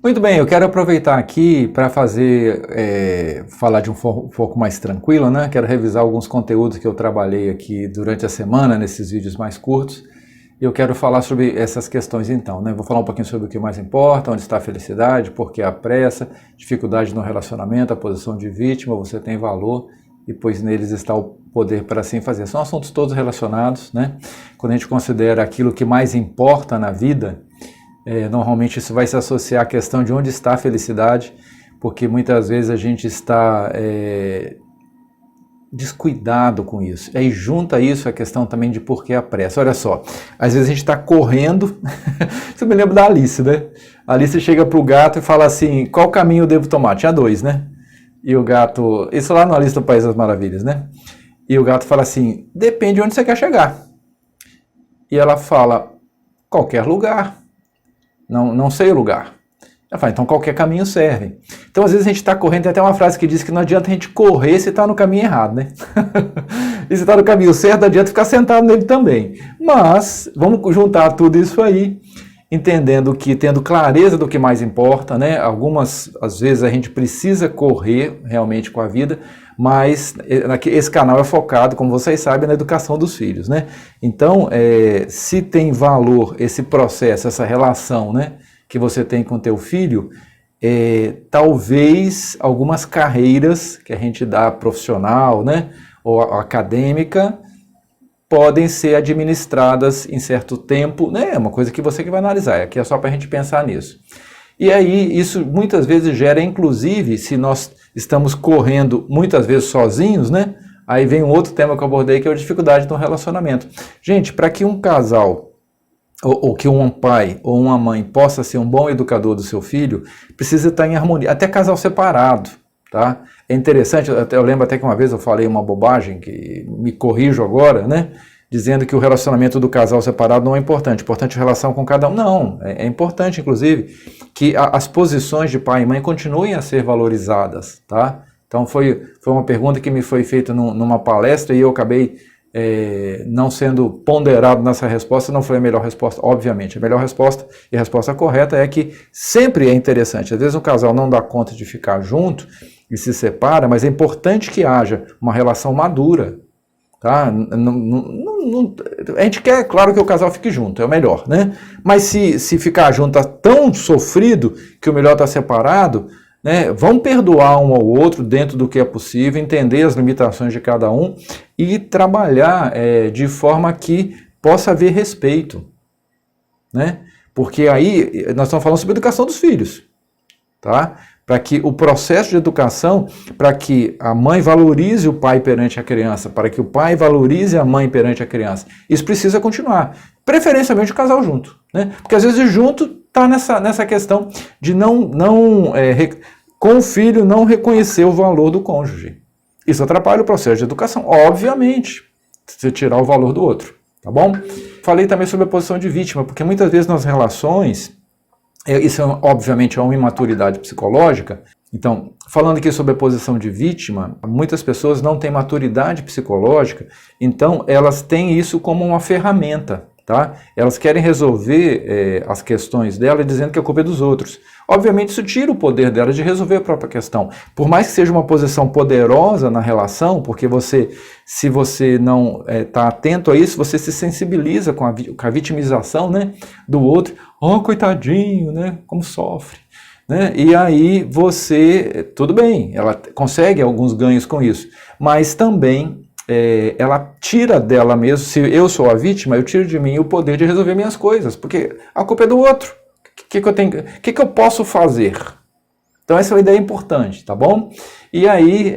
Muito bem, eu quero aproveitar aqui para falar de um pouco mais tranquilo, né? Quero revisar alguns conteúdos que eu trabalhei aqui durante a semana, nesses vídeos mais curtos. E eu quero falar sobre essas questões então, né? Vou falar um pouquinho sobre o que mais importa, onde está a felicidade, por que a pressa, dificuldade no relacionamento, a posição de vítima, você tem valor e pois neles está o poder para assim fazer. São assuntos todos relacionados, né? Quando a gente considera aquilo que mais importa na vida, normalmente isso vai se associar à questão de onde está a felicidade, porque muitas vezes a gente está descuidado com isso. E aí junta isso a questão também de por que a pressa. Olha só, às vezes a gente está correndo, você me lembra da Alice, né? A Alice chega para o gato e fala assim, qual caminho eu devo tomar? Tinha dois, né? E o gato, isso lá no Alice do País das Maravilhas, né? E o gato fala assim, depende de onde você quer chegar. E ela fala, qualquer lugar. Não sei o lugar. Ela fala, então qualquer caminho serve. Então às vezes a gente está correndo, tem até uma frase que diz que não adianta a gente correr se está no caminho errado, né? E se está no caminho certo, não adianta ficar sentado nele também. Mas vamos juntar tudo isso aí, entendendo que, tendo clareza do que mais importa, né? Às vezes a gente precisa correr realmente com a vida, mas esse canal é focado, como vocês sabem, na educação dos filhos, né? Então, se tem valor esse processo, essa relação, né, que você tem com o teu filho, talvez algumas carreiras que a gente dá profissional, né, ou acadêmica, podem ser administradas em certo tempo, né? É uma coisa que você que vai analisar, aqui é só para a gente pensar nisso. E aí, isso muitas vezes gera, inclusive, se nós estamos correndo muitas vezes sozinhos, né? Aí vem um outro tema que eu abordei, que é a dificuldade no relacionamento. Gente, para que um casal, ou que um pai ou uma mãe possa ser um bom educador do seu filho, precisa estar em harmonia, até casal separado, tá? É interessante, eu lembro até que uma vez eu falei uma bobagem, que me corrijo agora, né? Dizendo que o relacionamento do casal separado não é importante a relação com cada um. Não, é importante, inclusive, que as posições de pai e mãe continuem a ser valorizadas, tá? Então foi uma pergunta que me foi feita numa palestra e eu acabei não sendo ponderado nessa resposta, não foi a melhor resposta, obviamente. A melhor resposta e a resposta correta é que sempre é interessante. Às vezes o casal não dá conta de ficar junto e se separa, mas é importante que haja uma relação madura, tá? A gente quer, claro, que o casal fique junto, é o melhor, né? Mas se ficar junto tá tão sofrido que o melhor está separado, né? Vamos perdoar um ao outro dentro do que é possível, entender as limitações de cada um e trabalhar de forma que possa haver respeito, né? Porque aí nós estamos falando sobre a educação dos filhos, tá? Para que o processo de educação, para que a mãe valorize o pai perante a criança, para que o pai valorize a mãe perante a criança, isso precisa continuar. Preferencialmente o casal junto, né? Porque às vezes junto está nessa questão de com o filho não reconhecer o valor do cônjuge. Isso atrapalha o processo de educação, obviamente, se tirar o valor do outro, tá bom? Falei também sobre a posição de vítima, porque muitas vezes nas relações, isso obviamente é uma imaturidade psicológica. Então, falando aqui sobre a posição de vítima, muitas pessoas não têm maturidade psicológica, então elas têm isso como uma ferramenta, tá? Elas querem resolver as questões dela dizendo que a culpa é dos outros. Obviamente isso tira o poder dela de resolver a própria questão. Por mais que seja uma posição poderosa na relação, porque se você não está atento a isso, você se sensibiliza com a vitimização, né, do outro. Oh, coitadinho, né, como sofre. Né? E aí tudo bem, ela consegue alguns ganhos com isso, mas também ela tira dela mesmo, se eu sou a vítima, eu tiro de mim o poder de resolver minhas coisas, porque a culpa é do outro. O que eu posso fazer? Então essa é uma ideia importante, tá bom? E aí,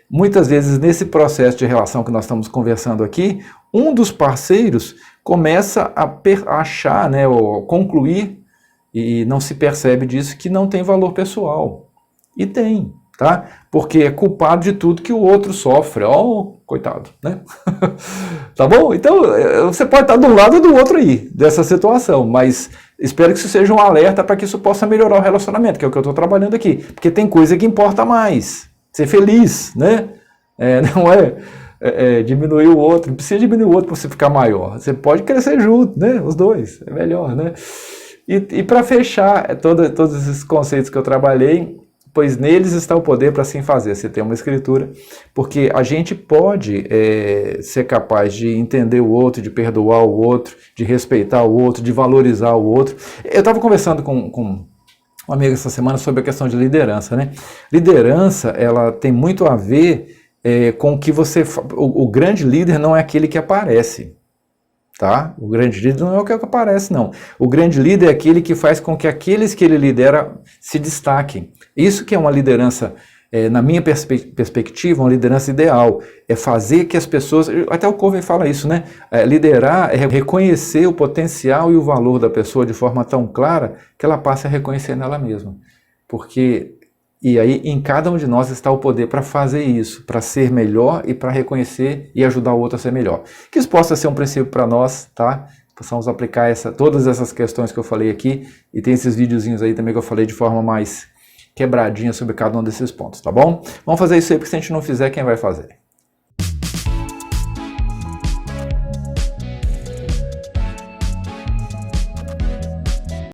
muitas vezes nesse processo de relação que nós estamos conversando aqui, um dos parceiros começa a achar, né, ou concluir, e não se percebe disso, que não tem valor pessoal. E tem, tá? Porque é culpado de tudo que o outro sofre. Oh, coitado, né? Tá bom? Então, você pode estar de um lado ou do outro aí, dessa situação, mas espero que isso seja um alerta para que isso possa melhorar o relacionamento, que é o que eu estou trabalhando aqui. Porque tem coisa que importa mais. Ser feliz, né? Não é diminuir o outro, não precisa diminuir o outro para você ficar maior. Você pode crescer junto, né? Os dois, é melhor, né? E para fechar todos esses conceitos que eu trabalhei, pois neles está o poder para assim fazer. Você tem uma escritura, porque a gente pode ser capaz de entender o outro, de perdoar o outro, de respeitar o outro, de valorizar o outro. Eu estava conversando com uma amiga essa semana sobre a questão de liderança, né? Liderança, ela tem muito a ver com o que você... O grande líder não é aquele que aparece, tá? O grande líder não é o que aparece, não. O grande líder é aquele que faz com que aqueles que ele lidera se destaquem. Isso que é uma liderança, na minha perspectiva, uma liderança ideal. É fazer que as pessoas... Até o Covey fala isso, né? Liderar é reconhecer o potencial e o valor da pessoa de forma tão clara que ela passe a reconhecer nela mesma. Porque... E aí, em cada um de nós está o poder para fazer isso, para ser melhor e para reconhecer e ajudar o outro a ser melhor. Que isso possa ser um princípio para nós, tá? Possamos aplicar todas essas questões que eu falei aqui, e tem esses videozinhos aí também que eu falei de forma mais quebradinha sobre cada um desses pontos, tá bom? Vamos fazer isso aí, porque se a gente não fizer, quem vai fazer?